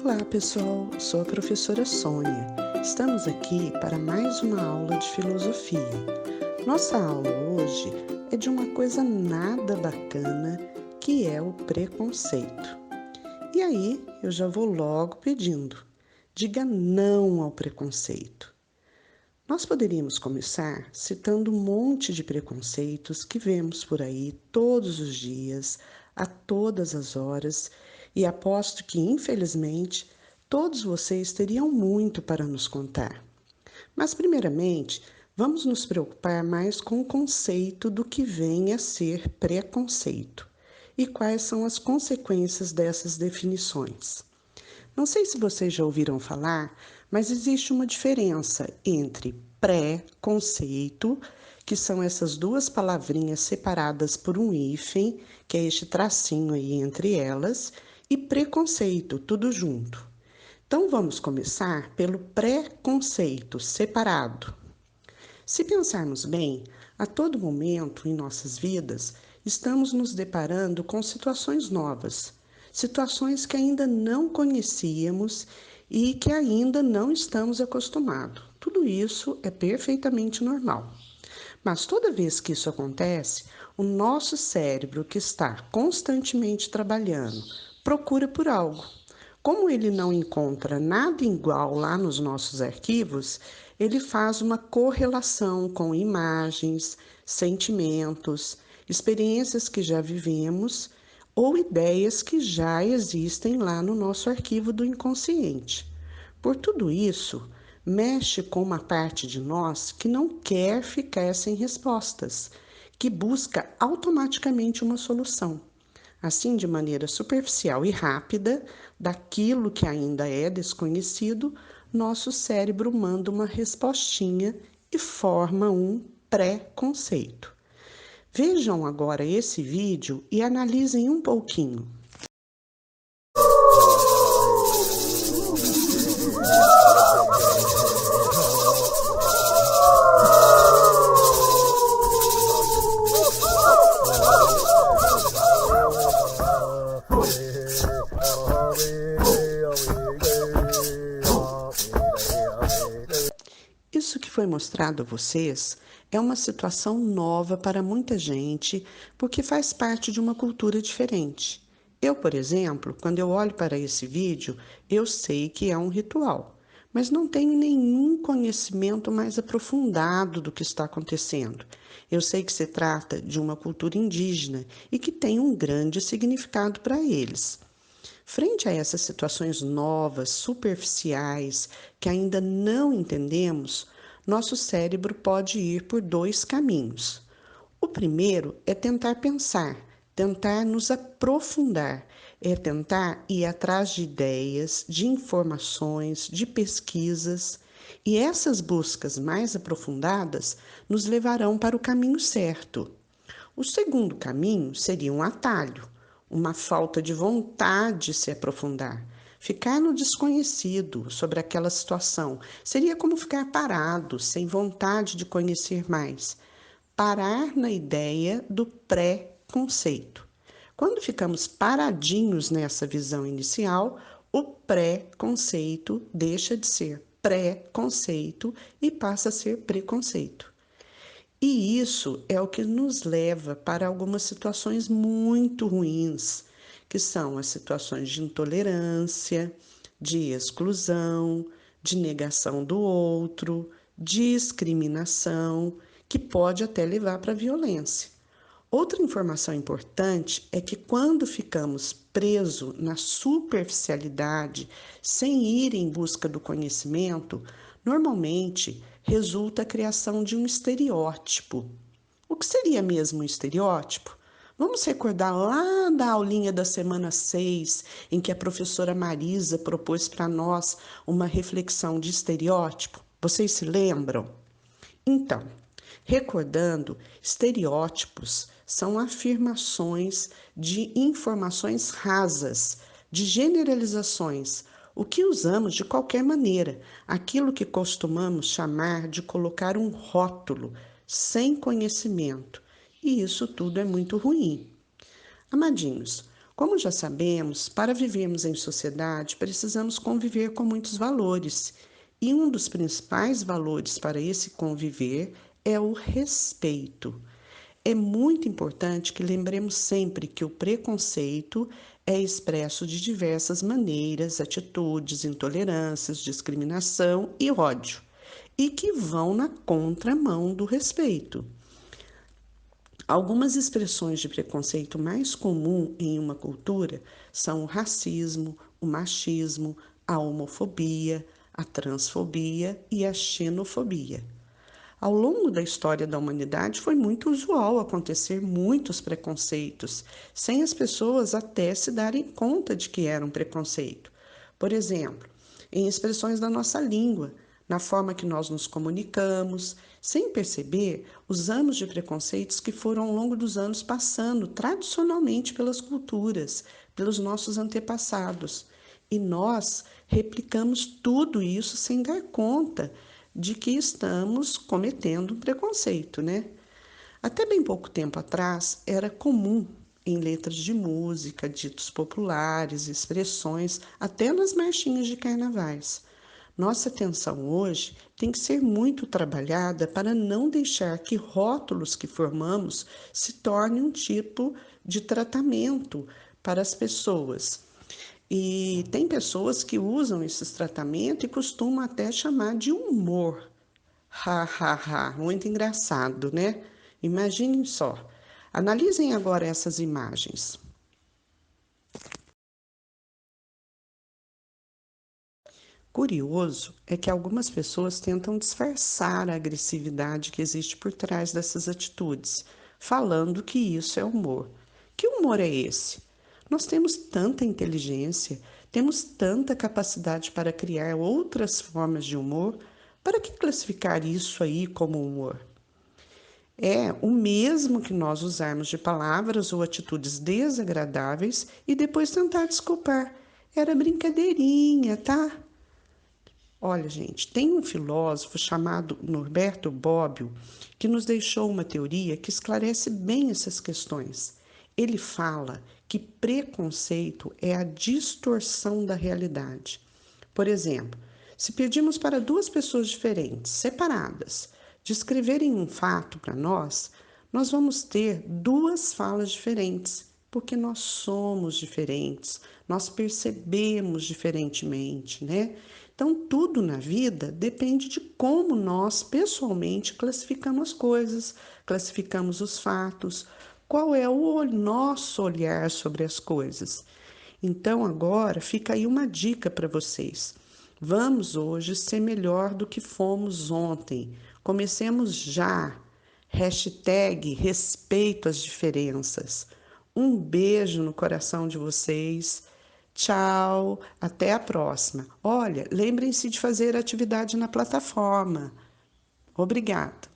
Olá pessoal, sou a professora Sônia. Estamos aqui para mais uma aula de filosofia. Nossa aula hoje é de uma coisa nada bacana, que é o preconceito. E aí eu já vou logo pedindo, diga não ao preconceito. Nós poderíamos começar citando um monte de preconceitos que vemos por aí todos os dias, a todas as horas, e aposto que, infelizmente, todos vocês teriam muito para nos contar. Mas, primeiramente, vamos nos preocupar mais com o conceito do que vem a ser preconceito e quais são as consequências dessas definições. Não sei se vocês já ouviram falar, mas existe uma diferença entre pré-conceito, que são essas duas palavrinhas separadas por um hífen, que é este tracinho aí entre elas, e preconceito, tudo junto. Então vamos começar pelo pré-conceito separado. Se pensarmos bem, a todo momento em nossas vidas, estamos nos deparando com situações novas, situações que ainda não conhecíamos e que ainda não estamos acostumados. Tudo isso é perfeitamente normal. Mas toda vez que isso acontece, o nosso cérebro, que está constantemente trabalhando, procura por algo. Como ele não encontra nada igual lá nos nossos arquivos, ele faz uma correlação com imagens, sentimentos, experiências que já vivemos ou ideias que já existem lá no nosso arquivo do inconsciente. Por tudo isso, mexe com uma parte de nós que não quer ficar sem respostas, que busca automaticamente uma solução. Assim, de maneira superficial e rápida, daquilo que ainda é desconhecido, nosso cérebro manda uma respostinha e forma um pré-conceito. Vejam agora esse vídeo e analisem um pouquinho. Isso que foi mostrado a vocês é uma situação nova para muita gente, porque faz parte de uma cultura diferente. Eu, por exemplo, quando eu olho para esse vídeo, eu sei que é um ritual, mas não tenho nenhum conhecimento mais aprofundado do que está acontecendo. Eu sei que se trata de uma cultura indígena e que tem um grande significado para eles. Frente a essas situações novas, superficiais, que ainda não entendemos, nosso cérebro pode ir por dois caminhos. O primeiro é tentar pensar, tentar nos aprofundar, é tentar ir atrás de ideias, de informações, de pesquisas, e essas buscas mais aprofundadas nos levarão para o caminho certo. O segundo caminho seria um atalho, uma falta de vontade de se aprofundar. Ficar no desconhecido sobre aquela situação seria como ficar parado, sem vontade de conhecer mais. Parar na ideia do pré-conceito. Quando ficamos paradinhos nessa visão inicial, o pré-conceito deixa de ser pré-conceito e passa a ser preconceito. E isso é o que nos leva para algumas situações muito ruins, que são as situações de intolerância, de exclusão, de negação do outro, discriminação, que pode até levar para a violência. Outra informação importante é que quando ficamos presos na superficialidade, sem ir em busca do conhecimento, normalmente resulta a criação de um estereótipo. O que seria mesmo um estereótipo? Vamos recordar lá da aulinha da semana 6, em que a professora Marisa propôs para nós uma reflexão de estereótipo? Vocês se lembram? Então, recordando, estereótipos são afirmações de informações rasas, de generalizações, o que usamos de qualquer maneira, aquilo que costumamos chamar de colocar um rótulo, sem conhecimento. E isso tudo é muito ruim. Amadinhos, Como já sabemos, para vivermos em sociedade, precisamos conviver com muitos valores. E um dos principais valores para esse conviver é o respeito. É muito importante que lembremos sempre que o preconceito é expresso de diversas maneiras, atitudes, intolerâncias, discriminação e ódio, e que vão na contramão do respeito. Algumas expressões de preconceito mais comum em uma cultura são o racismo, o machismo, a homofobia, a transfobia e a xenofobia. Ao longo da história da humanidade, foi muito usual acontecer muitos preconceitos, sem as pessoas até se darem conta de que era um preconceito. Por exemplo, em expressões da nossa língua, na forma que nós nos comunicamos, sem perceber, usamos de preconceitos que foram ao longo dos anos passando tradicionalmente pelas culturas, pelos nossos antepassados. E nós replicamos tudo isso sem dar conta de que estamos cometendo um preconceito, né? Até bem pouco tempo atrás, era comum em letras de música, ditos populares, expressões, até nas marchinhas de carnavais. Nossa atenção hoje tem que ser muito trabalhada para não deixar que rótulos que formamos se tornem um tipo de tratamento para as pessoas. E tem pessoas que usam esses tratamentos e costumam até chamar de humor. Ha, ha, ha. Muito engraçado, né? Imaginem só. Analisem agora essas imagens. Curioso é que algumas pessoas tentam disfarçar a agressividade que existe por trás dessas atitudes, falando que isso é humor. Que humor é esse? Nós temos tanta inteligência, temos tanta capacidade para criar outras formas de humor, para que classificar isso aí como humor? É o mesmo que nós usarmos de palavras ou atitudes desagradáveis e depois tentar desculpar. Era brincadeirinha, tá? Olha, gente, tem um filósofo chamado Norberto Bobbio que nos deixou uma teoria que esclarece bem essas questões. Ele fala que preconceito é a distorção da realidade. Por exemplo, se pedimos para duas pessoas diferentes, separadas, descreverem um fato para nós, nós vamos ter duas falas diferentes, porque nós somos diferentes, nós percebemos diferentemente, né? Então, tudo na vida depende de como nós pessoalmente classificamos as coisas, classificamos os fatos, qual é o nosso olhar sobre as coisas. Então, agora fica aí uma dica para vocês. Vamos hoje ser melhor do que fomos ontem. Comecemos já. Hashtag respeito às diferenças. Um beijo no coração de vocês. Tchau, até a próxima. Olha, lembrem-se de fazer atividade na plataforma. Obrigada.